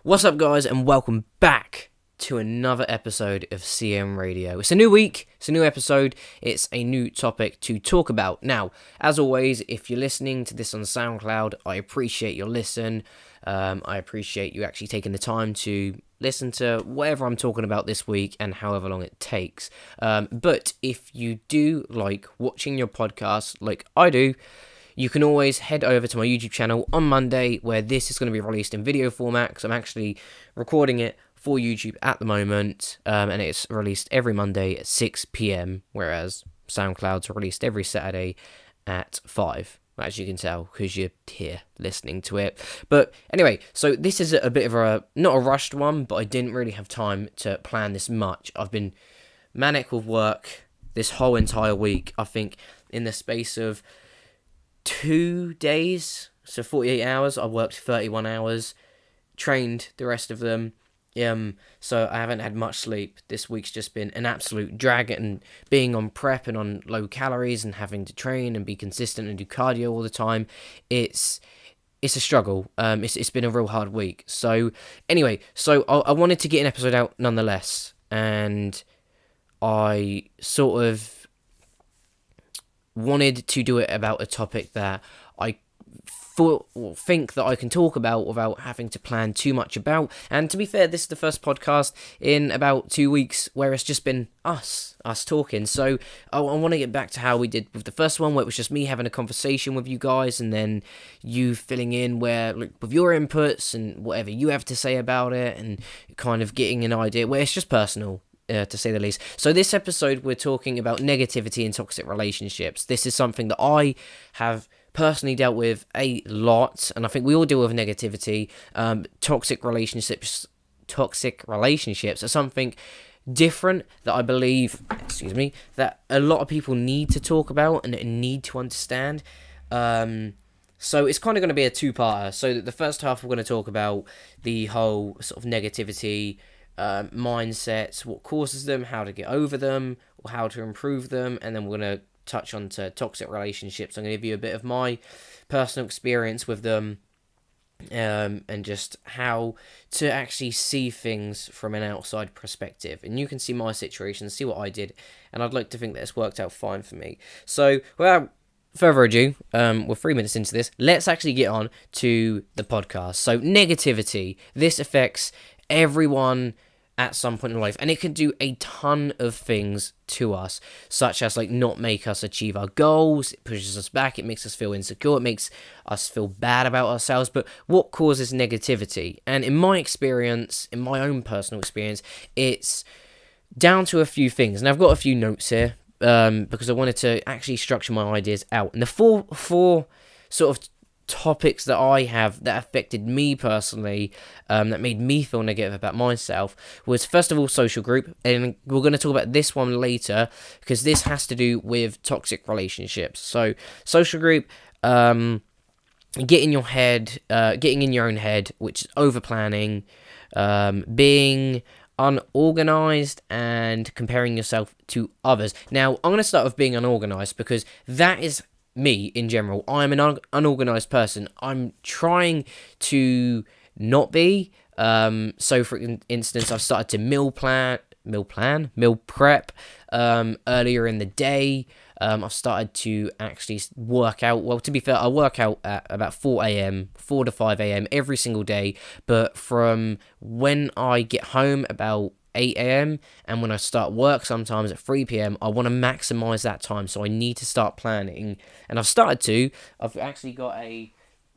What's up, guys, and welcome back to another episode of CM Radio. It's a new week, it's a new episode, it's a new topic to talk about. Now, as always, if you're listening to this on SoundCloud, I appreciate your listen. I appreciate you actually taking the time to listen to whatever I'm talking about this week and however long it takes. But if you do like watching your podcast like I do, you can always head over to my YouTube channel on Monday, where this is going to be released in video format, because I'm actually recording it for YouTube at the moment, and it's released every Monday at 6 p.m, whereas SoundCloud's released every Saturday at 5, as you can tell, because you're here listening to it. But anyway, so this is a bit of not a rushed one, but I didn't really have time to plan this much. I've been manic with work this whole entire week. I think in the space of 2 days, so 48 hours, I worked 31 hours, trained the rest of them, so I haven't had much sleep. This week's just been an absolute drag, and being on prep and on low calories and having to train and be consistent and do cardio all the time, it's a struggle. It's been a real hard week. So anyway, I wanted to get an episode out nonetheless, and I sort of wanted to do it about a topic that I think that I can talk about without having to plan too much about. And to be fair, this is the first podcast in about 2 weeks where it's just been us talking. So I want to get back to how we did with the first one, where it was just me having a conversation with you guys, and then you filling in with your inputs and whatever you have to say about it, and kind of getting an idea where it's just personal, to say the least. So this episode, we're talking about negativity and toxic relationships. This is something that I have personally dealt with a lot, and I think we all deal with negativity. Toxic relationships are something different that I believe, that a lot of people need to talk about and need to understand. So it's kind of going to be a two-parter. So the first half, we're going to talk about the whole sort of negativity mindsets, what causes them, how to get over them, or how to improve them, and then we're going to touch on to toxic relationships. I'm going to give you a bit of my personal experience with them, and just how to actually see things from an outside perspective. And you can see my situation, see what I did, and I'd like to think that it's worked out fine for me. So without further ado, we're 3 minutes into this, let's actually get on to the podcast. So negativity, this affects everyone at some point in life, and it can do a ton of things to us, such as not make us achieve our goals. It pushes us back, it makes us feel insecure, it makes us feel bad about ourselves. But what causes negativity? And in my experience, in my own personal experience, it's down to a few things, and I've got a few notes here, because I wanted to actually structure my ideas out. And the four sort of topics that I have that affected me personally, that made me feel negative about myself, was first of all social group, and we're going to talk about this one later because this has to do with toxic relationships. So social group, getting in your head, getting in your own head, which is over planning, being unorganized, and comparing yourself to others. Now I'm going to start with being unorganized, because that is me in general. I'm an unorganized person. I'm trying to not be. So for instance, I've started to meal prep earlier in the day. I've started to actually work out. Well, to be fair, I work out at about 4 to 5 a.m. every single day. But from when I get home about 8 a.m. and when I start work sometimes at 3 p.m, I want to maximize that time, so I need to start planning. And I've actually got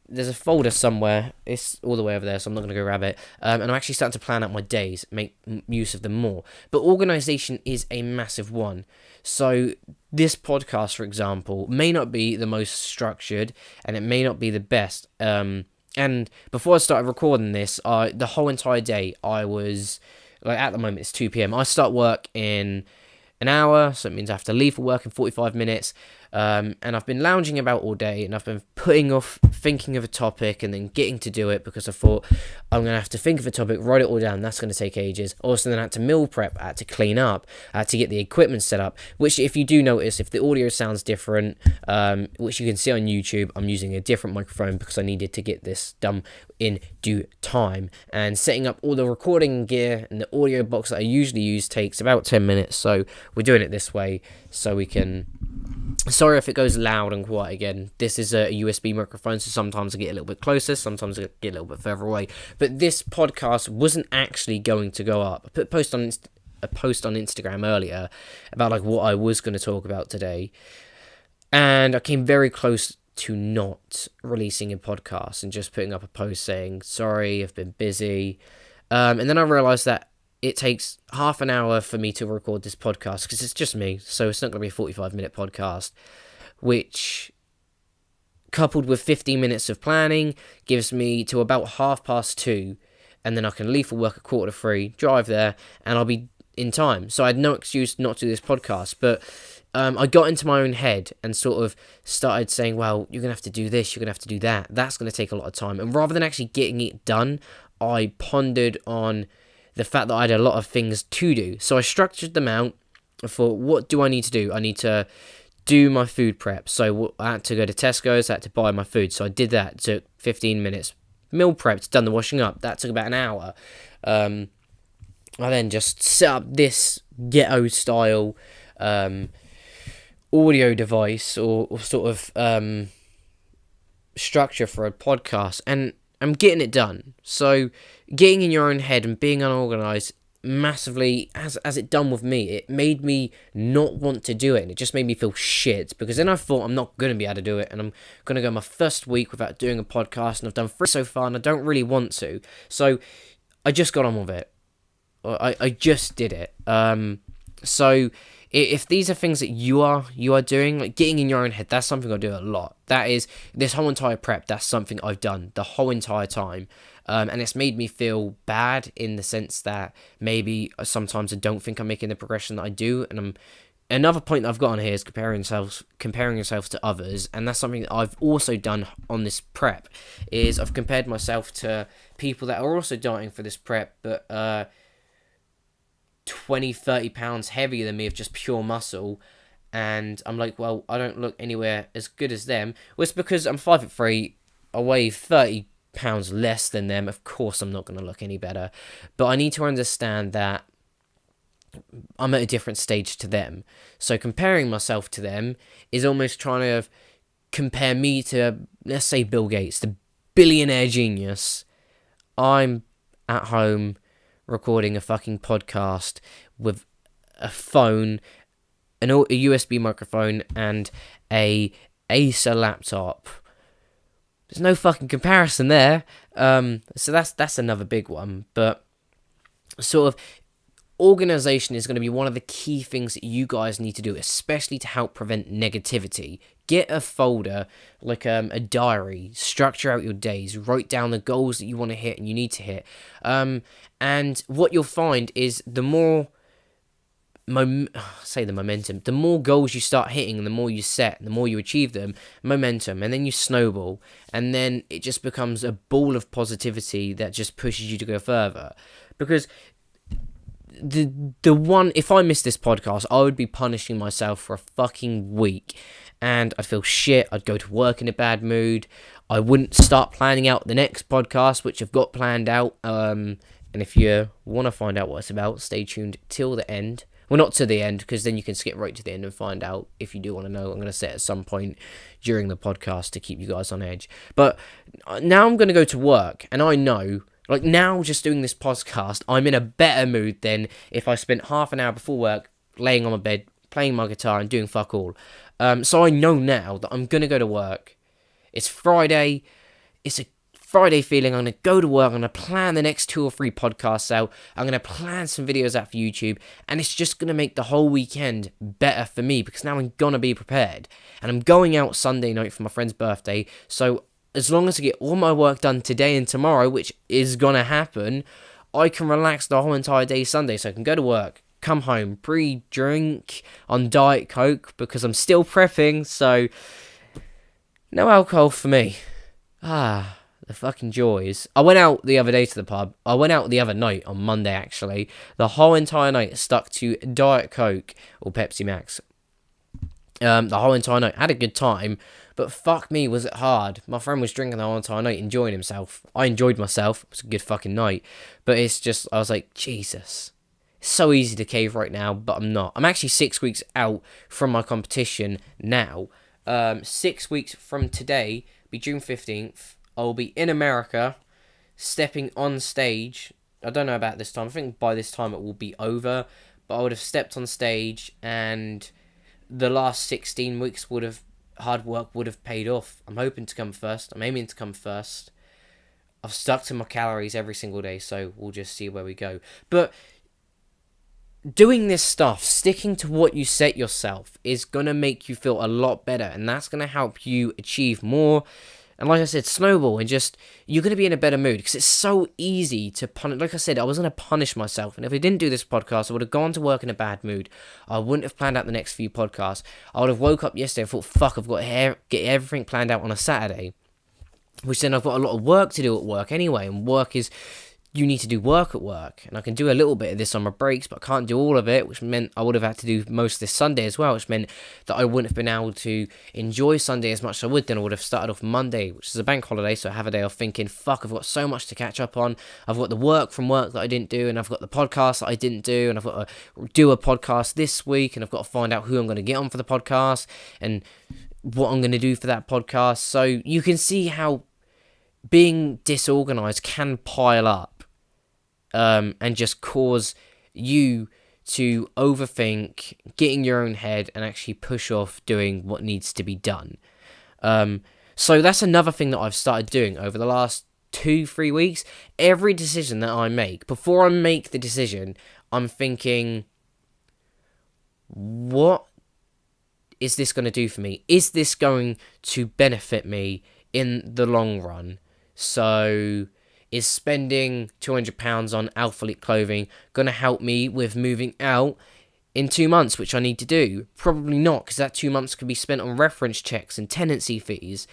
there's a folder somewhere, it's all the way over there, so I'm not going to go grab it, and I'm actually starting to plan out my days, make use of them more. But organization is a massive one. So this podcast, for example, may not be the most structured, and it may not be the best, and before I started recording this, the whole entire day, I was at the moment it's 2 p.m. I start work in an hour, so it means I have to leave for work in 45 minutes. And I've been lounging about all day, and I've been putting off thinking of a topic and then getting to do it, because I thought I'm going to have to think of a topic, write it all down. That's going to take ages. Also, then I had to meal prep, I had to clean up, I had to get the equipment set up, which, if you do notice, if the audio sounds different, which you can see on YouTube, I'm using a different microphone because I needed to get this done in due time. And setting up all the recording gear and the audio box that I usually use takes about 10 minutes. So we're doing it this way so we can... Sorry if it goes loud and quiet again. This is a USB microphone, so sometimes I get a little bit closer, sometimes I get a little bit further away. But this podcast wasn't actually going to go up. I put a post on Instagram earlier about like what I was going to talk about today, and I came very close to not releasing a podcast and just putting up a post saying, sorry, I've been busy. And then I realised that it takes half an hour for me to record this podcast because it's just me, so it's not going to be a 45-minute podcast, which, coupled with 15 minutes of planning, gives me to about 2:30, and then I can leave for work at 2:45, drive there, and I'll be in time. So I had no excuse not to do this podcast, but I got into my own head and sort of started saying, well, you're going to have to do this, you're going to have to do that. That's going to take a lot of time. And rather than actually getting it done, I pondered on the fact that I had a lot of things to do. So I structured them out. I thought, what do I need to do? I need to do my food prep. So I had to go to Tesco's, I had to buy my food. So I did that. It took 15 minutes. Meal prepped, done the washing up. That took about an hour. I then just set up this ghetto-style audio device or sort of structure for a podcast. And I'm getting it done. So getting in your own head and being unorganized massively, as it done with me, it made me not want to do it, and it just made me feel shit, because then I thought I'm not going to be able to do it, and I'm going to go my first week without doing a podcast, and I've done 3 so far, and I don't really want to. So I just got on with it. I just did it. So if these are things that you are doing, like getting in your own head, that's something I do a lot. That is, this whole entire prep, that's something I've done the whole entire time. And it's made me feel bad in the sense that maybe sometimes I don't think I'm making the progression that I do. And another point that I've got on here is comparing yourself to others. And that's something that I've also done on this prep, is I've compared myself to people that are also dieting for this prep, but 20-30 pounds heavier than me of just pure muscle, and I'm like, well, I don't look anywhere as good as them. Well, it's because I'm 5'3", I weigh 30 pounds less than them. Of course I'm not going to look any better, but I need to understand that I'm at a different stage to them. So comparing myself to them is almost trying to compare me to, let's say, Bill Gates, the billionaire genius. I'm at home recording a fucking podcast with a phone, a USB microphone, and a Acer laptop. There's no fucking comparison there. So that's another big one. But sort of organization is going to be one of the key things that you guys need to do, especially to help prevent negativity. Get a folder, like a diary, structure out your days, write down the goals that you want to hit and you need to hit. And what you'll find is the more momentum, the more goals you start hitting and the more you set, the more you achieve them, momentum, and then you snowball, and then it just becomes a ball of positivity that just pushes you to go further. Because the one, if I missed this podcast, I would be punishing myself for a fucking week, and I'd feel shit. I'd go to work in a bad mood. I wouldn't start planning out the next podcast, which I've got planned out. And if you want to find out what it's about, stay tuned till the end. Well, not to the end, because then you can skip right to the end and find out if you do want to know. I'm going to say it at some point during the podcast to keep you guys on edge. But now I'm going to go to work, and I know, like now just doing this podcast, I'm in a better mood than if I spent half an hour before work laying on my bed, playing my guitar and doing fuck all. So I know now that I'm going to go to work. It's Friday. It's a Friday feeling. I'm going to go to work. I'm going to plan the next 2 or 3 podcasts out. I'm going to plan some videos out for YouTube. And it's just going to make the whole weekend better for me, because now I'm going to be prepared. And I'm going out Sunday night for my friend's birthday. So as long as I get all my work done today and tomorrow, which is going to happen, I can relax the whole entire day Sunday. So I can go to work, come home, pre-drink on Diet Coke because I'm still prepping, so no alcohol for me. The fucking joys. I went out the other day to the pub. I went out the other night on Monday, actually. The whole entire night stuck to Diet Coke or Pepsi Max. The whole entire night. Had a good time, but fuck me, was it hard. My friend was drinking the whole entire night, enjoying himself. I enjoyed myself. It was a good fucking night. But it's just, I was like, Jesus. It's so easy to cave right now, but I'm not. I'm actually 6 weeks out from my competition now. 6 weeks from today, be June 15th. I'll be in America, stepping on stage. I don't know about this time. I think by this time it will be over. But I would have stepped on stage, and the last 16 weeks hard work would have paid off. I'm hoping to come first. I'm aiming to come first. I've stuck to my calories every single day, so we'll just see where we go. But doing this stuff, sticking to what you set yourself, is going to make you feel a lot better, and that's going to help you achieve more. And like I said, snowball, and just, you're going to be in a better mood, because it's so easy to punish. Like I said, I was going to punish myself, and if I didn't do this podcast, I would have gone to work in a bad mood. I wouldn't have planned out the next few podcasts. I would have woke up yesterday and thought, fuck, I've got to get everything planned out on a Saturday, which then I've got a lot of work to do at work anyway, and work is, you need to do work at work, and I can do a little bit of this on my breaks, but I can't do all of it, which meant I would have had to do most of this Sunday as well, which meant that I wouldn't have been able to enjoy Sunday as much as I would. Then I would have started off Monday, which is a bank holiday, so I have a day off thinking, fuck, I've got so much to catch up on. I've got the work from work that I didn't do, and I've got the podcast that I didn't do, and I've got to do a podcast this week, and I've got to find out who I'm going to get on for the podcast, and what I'm going to do for that podcast. So you can see how being disorganized can pile up. And just cause you to overthink, get in your own head, and actually push off doing what needs to be done. So that's another thing that I've started doing over the last 2-3 weeks. Every decision that I make, before I make the decision, I'm thinking, what is this going to do for me? Is this going to benefit me in the long run? So, is spending £200 on Alpha Elite clothing going to help me with moving out in 2 months, which I need to do? Probably not, because that 2 months could be spent on reference checks and tenancy fees.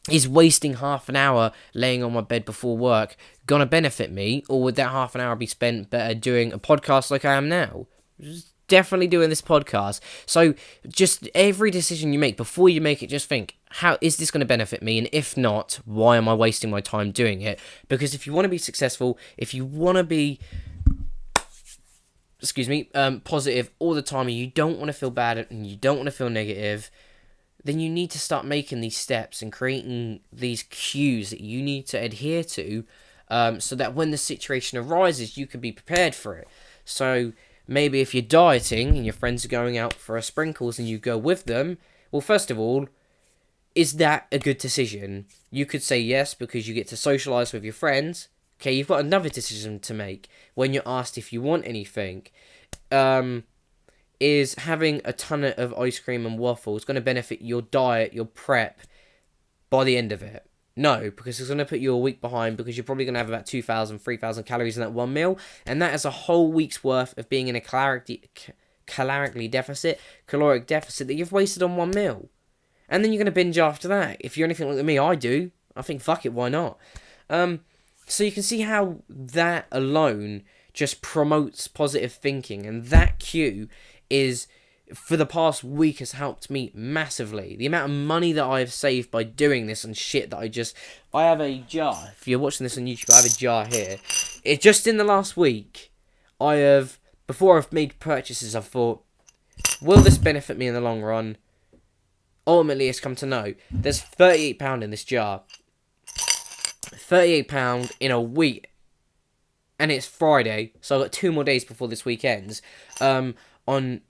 Is wasting half an hour laying on my bed before work going to benefit me, or would that half an hour be spent better doing a podcast like I am now? Definitely doing this podcast. So just every decision you make, before you make it, just think, how is this going to benefit me? And if not, why am I wasting my time doing it? Because if you want to be successful, if you want to be positive all the time, and you don't want to feel bad and you don't want to feel negative, then you need to start making these steps and creating these cues that you need to adhere to, so that when the situation arises, you can be prepared for it. So maybe if you're dieting and your friends are going out for a sprinkles and you go with them, well, first of all, is that a good decision? You could say yes, because you get to socialise with your friends. Okay, you've got another decision to make when you're asked if you want anything. Is having a ton of ice cream and waffles going to benefit your diet, your prep, by the end of it? No, because it's going to put you a week behind, because you're probably going to have about 2,000, 3,000 calories in that one meal, and that is a whole week's worth of being in a caloric deficit that you've wasted on one meal. And then you're going to binge after that. If you're anything like me, I do. I think, fuck it, why not? So you can see how that alone just promotes positive thinking, and that cue is, for the past week, has helped me massively. The amount of money that I have saved by doing this and shit that I have a jar. If you're watching this on YouTube, I have a jar here. It just in the last week, before I've made purchases, I've thought, will this benefit me in the long run? Ultimately, it's come to know there's £38 in this jar. £38 in a week. And it's Friday, so I've got 2 more days before this week ends. On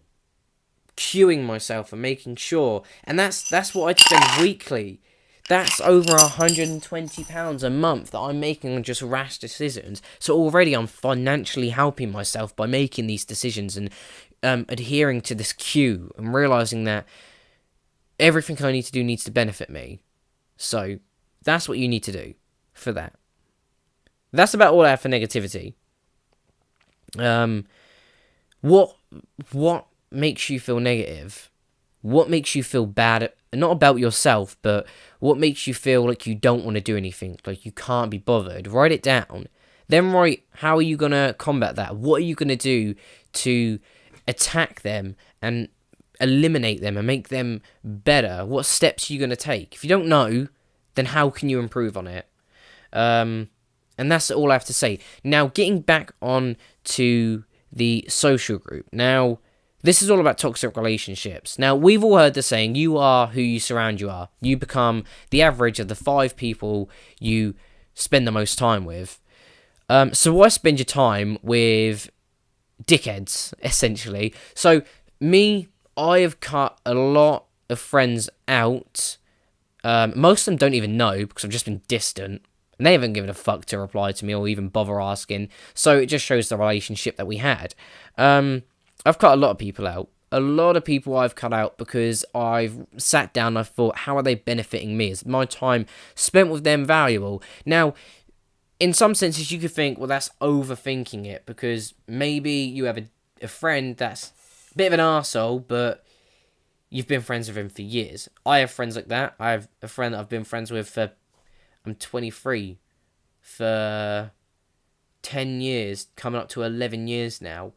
queuing myself and making sure. And that's what I'd spend weekly. That's over £120 a month that I'm making on just rash decisions. So already I'm financially helping myself by making these decisions and adhering to this queue and realising that everything I need to do needs to benefit me. So that's what you need to do for that. That's about all I have for negativity. What makes you feel negative? What makes you feel bad? Not about yourself, but what makes you feel like you don't want to do anything, like you can't be bothered? Write it down. Then write, how are you going to combat that? What are you going to do to attack them and eliminate them and make them better? What steps are you going to take? If you don't know, then how can you improve on it? And that's all I have to say. Now, getting back on to the social group. Now, this is all about toxic relationships. Now, we've all heard the saying, you are who you surround you are. You become the average of the 5 people you spend the most time with. So why spend your time with dickheads, essentially? So, I have cut a lot of friends out. Most of them don't even know, because I've just been distant. And they haven't given a fuck to reply to me or even bother asking. So it just shows the relationship that we had. I've cut a lot of people out. A lot of people I've cut out because I've sat down and I've thought, how are they benefiting me? Is my time spent with them valuable? Now, in some senses, you could think, well, that's overthinking it, because maybe you have a friend that's a bit of an arsehole, but you've been friends with him for years. I have friends like that. I have a friend that I've been friends with for, I'm 23, for 10 years, coming up to 11 years now,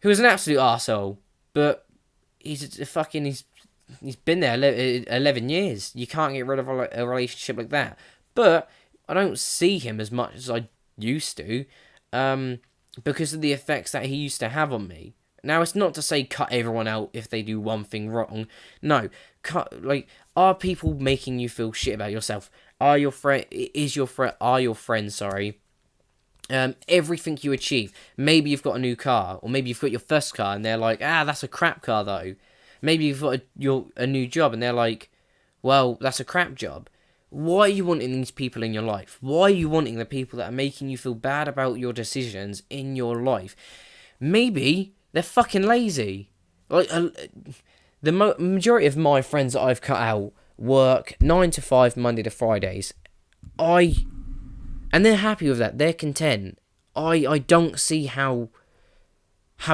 who is an absolute arsehole, but he's been there 11 years. You can't get rid of a relationship like that. But I don't see him as much as I used to, because of the effects that he used to have on me. Now, it's not to say cut everyone out if they do one thing wrong. No, are people making you feel shit about yourself? Are your friends, everything you achieve. Maybe you've got a new car, or maybe you've got your first car, and they're like, that's a crap car though. Maybe you've got a new job, and they're like, well, that's a crap job. Why are you wanting these people in your life? Why are you wanting the people that are making you feel bad about your decisions in your life? Maybe they're fucking lazy. The majority of my friends that I've cut out work 9 to 5 Monday to Fridays. And they're happy with that. They're content. I don't see how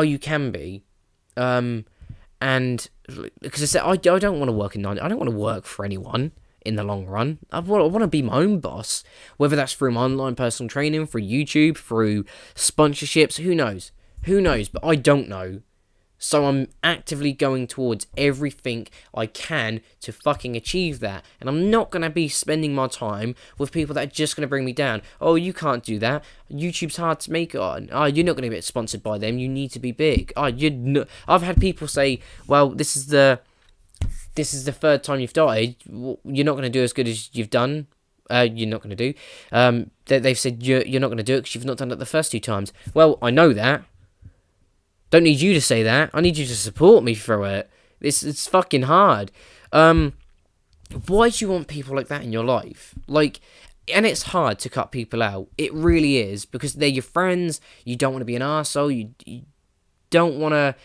you can be. And because I said I don't want to work in 9. I don't want to work for anyone in the long run. I want to be my own boss. Whether that's through my online personal training, through YouTube, through sponsorships, who knows? But I don't know. So I'm actively going towards everything I can to fucking achieve that. And I'm not going to be spending my time with people that are just going to bring me down. Oh, you can't do that. YouTube's hard to make on. Oh, you're not going to get sponsored by them. You need to be big. Oh, I've had people say, well, this is the 3rd time you've started. You're not going to do as good as you've done. You're not going to do. They've said you're not going to do it because you've not done it the first 2 times. Well, I know that. Don't need you to say that. I need you to support me through it. It's fucking hard. Why do you want people like that in your life? And it's hard to cut people out. It really is, because they're your friends. You don't want to be an arsehole. You don't want to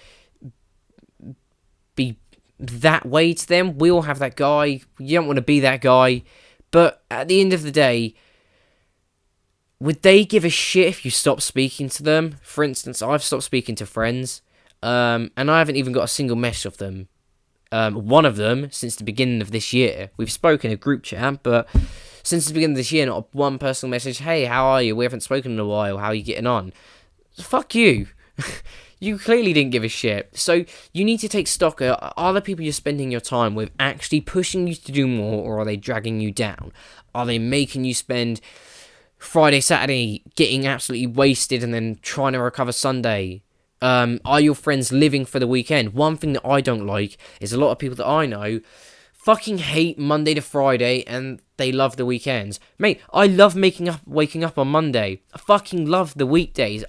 be that way to them. We all have that guy. You don't want to be that guy. But at the end of the day, would they give a shit if you stop speaking to them? For instance, I've stopped speaking to friends, and I haven't even got a single message of them. One of them, since the beginning of this year. We've spoken in a group chat, but since the beginning of this year, not one personal message. Hey, how are you? We haven't spoken in a while. How are you getting on? Fuck you. You clearly didn't give a shit. So you need to take stock. Are the people you're spending your time with actually pushing you to do more, or are they dragging you down? Are they making you spend Friday, Saturday getting absolutely wasted and then trying to recover Sunday? Are your friends living for the weekend? One thing that I don't like is a lot of people that I know fucking hate Monday to Friday and they love the weekends. Mate, I love waking up on Monday. I fucking love the weekdays.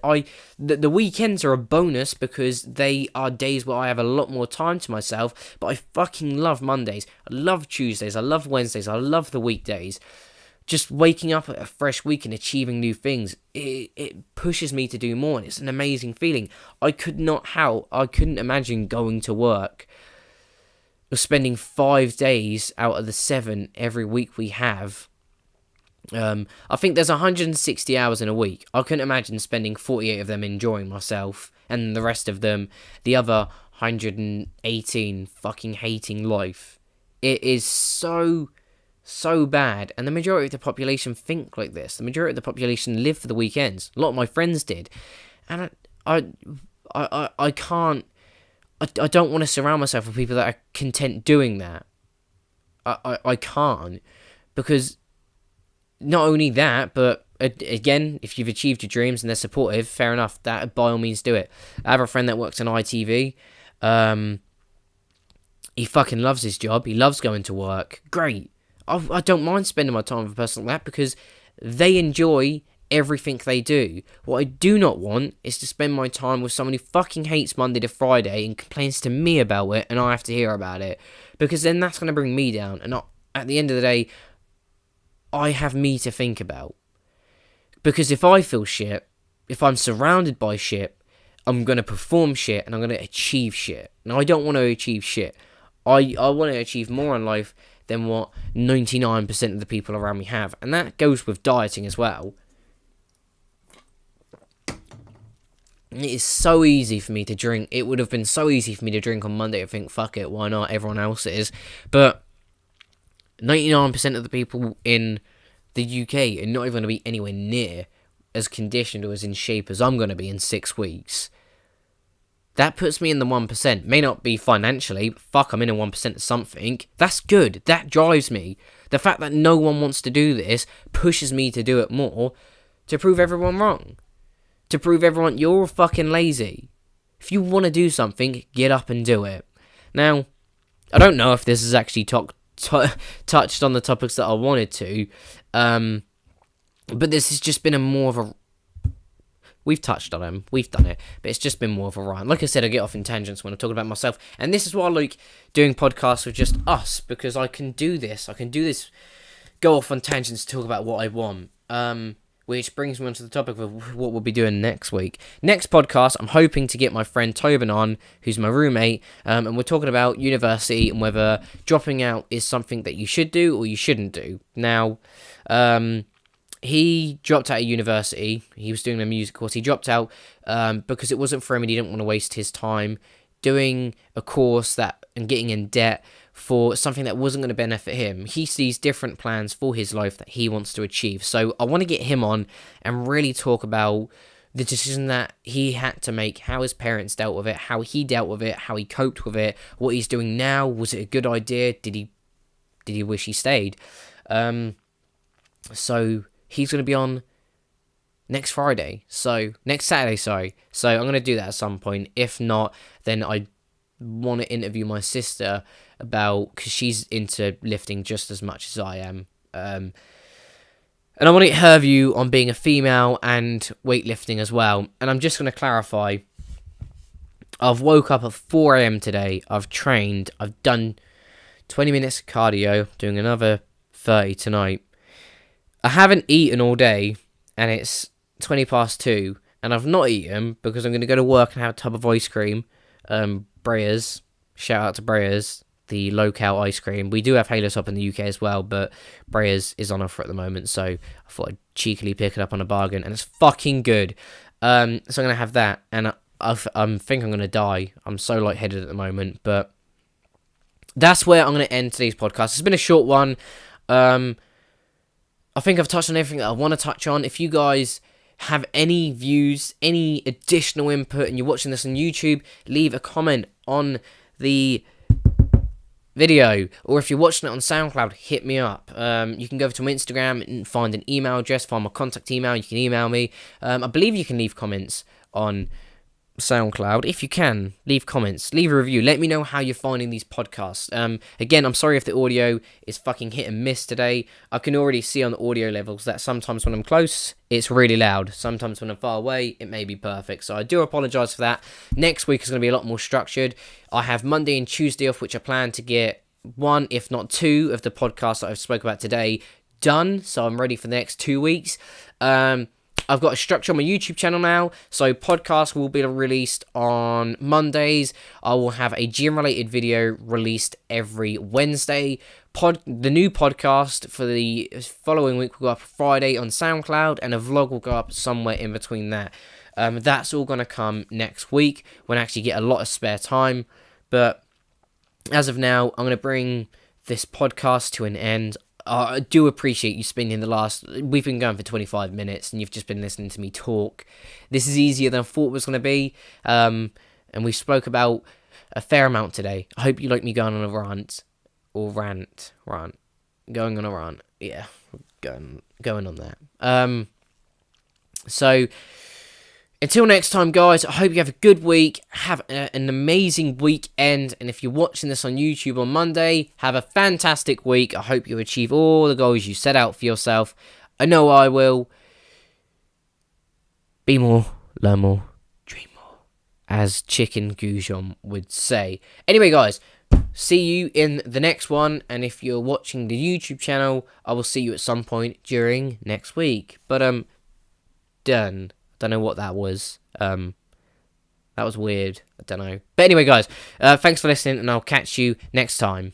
The weekends are a bonus because they are days where I have a lot more time to myself, but I fucking love Mondays. I love Tuesdays. I love Wednesdays. I love the weekdays. Just waking up at a fresh week and achieving new things, it pushes me to do more, and it's an amazing feeling. I couldn't imagine going to work or spending 5 days out of the 7 every week we have I think there's 160 hours in a week. I couldn't imagine spending 48 of them enjoying myself, and the rest of them, the other 118, fucking hating life. It is so bad, and the majority of the population think like this. The majority of the population live for the weekends. A lot of my friends did, and I can't. I don't want to surround myself with people that are content doing that. I can't, because not only that, but again, if you've achieved your dreams and they're supportive, fair enough, that by all means do it. I have a friend that works in ITV. He fucking loves his job. He loves going to work. Great. I don't mind spending my time with a person like that, because they enjoy everything they do. What I do not want is to spend my time with someone who fucking hates Monday to Friday and complains to me about it, and I have to hear about it, because then that's going to bring me down. And at the end of the day, I have me to think about. Because if I feel shit, if I'm surrounded by shit, I'm going to perform shit and I'm going to achieve shit. Now, I don't want to achieve shit. I want to achieve more in life than what 99% of the people around me have. And that goes with dieting as well. It is so easy for me to drink. It would have been so easy for me to drink on Monday. I think, fuck it, why not? Everyone else is. But 99% of the people in the UK are not even going to be anywhere near as conditioned or as in shape as I'm going to be in 6 weeks. That puts me in the 1%. May not be financially, but fuck, I'm in a 1% of something. That's good. That drives me. The fact that no one wants to do this pushes me to do it more, to prove everyone wrong. To prove everyone you're fucking lazy. If you want to do something, get up and do it. Now, I don't know if this is actually touched on the topics that I wanted to, but this has just been more of a... We've touched on them, we've done it, but it's just been more of a rant. Like I said, I get off in tangents when I'm talking about myself, and this is why I like doing podcasts with just us, because I can do this, go off on tangents to talk about what I want. Which brings me on to the topic of what we'll be doing next week. Next podcast, I'm hoping to get my friend Tobin on, who's my roommate, and we're talking about university and whether dropping out is something that you should do or you shouldn't do. Now, he dropped out of university. He was doing a music course. He dropped out because it wasn't for him and he didn't want to waste his time doing a course and getting in debt for something that wasn't going to benefit him. He sees different plans for his life that he wants to achieve. So I want to get him on and really talk about the decision that he had to make, how his parents dealt with it, how he dealt with it, how he coped with it, what he's doing now. Was it a good idea? Did he wish he stayed? So he's going to be on next Saturday, sorry. So I'm going to do that at some point. If not, then I want to interview my sister because she's into lifting just as much as I am. And I want to get her view on being a female and weightlifting as well. And I'm just going to clarify. I've woke up at 4 a.m. today. I've trained. I've done 20 minutes of cardio, doing another 30 tonight. I haven't eaten all day, and it's 20 past 2, and I've not eaten because I'm going to go to work and have a tub of ice cream. Breyers, shout out to Breyers, the low-cal ice cream. We do have Halo Top in the UK as well, but Breyers is on offer at the moment, so I thought I'd cheekily pick it up on a bargain, and it's fucking good. So I'm going to have that, and I think I'm going to die. I'm so lightheaded at the moment, but that's where I'm going to end today's podcast. It's been a short one. I think I've touched on everything that I want to touch on. If you guys have any views, any additional input, and you're watching this on YouTube, leave a comment on the video, or if you're watching it on SoundCloud, hit me up. You can go over to my Instagram and find an email address, find my contact email. You can email me. I believe you can leave comments on SoundCloud. If you can, leave comments, leave a review, let me know how you're finding these podcasts. Again, I'm sorry if the audio is fucking hit and miss today. I can already see on the audio levels that sometimes when I'm close, it's really loud. Sometimes when I'm far away, it may be perfect. So I do apologise for that. Next week is going to be a lot more structured. I have Monday and Tuesday off, which I plan to get 1, if not 2, of the podcasts that I've spoke about today done. So I'm ready for the next 2 weeks. I've got a structure on my YouTube channel now, so podcasts will be released on Mondays. I will have a gym-related video released every Wednesday. The new podcast for the following week will go up Friday on SoundCloud, and a vlog will go up somewhere in between that. That's all going to come next week when I actually get a lot of spare time. But as of now, I'm going to bring this podcast to an end. I do appreciate you spending we've been going for 25 minutes and you've just been listening to me talk. This is easier than I thought it was going to be. And we spoke about a fair amount today. I hope you like me going on a rant. Going on a rant. Yeah, going on that. So, until next time, guys, I hope you have a good week. Have an amazing weekend. And if you're watching this on YouTube on Monday, have a fantastic week. I hope you achieve all the goals you set out for yourself. I know I will. Be more, learn more, dream more, as Chicken Goujon would say. Anyway, guys, see you in the next one. And if you're watching the YouTube channel, I will see you at some point during next week. But, done. Don't know what that was. That was weird. I don't know. But anyway, guys, thanks for listening, and I'll catch you next time.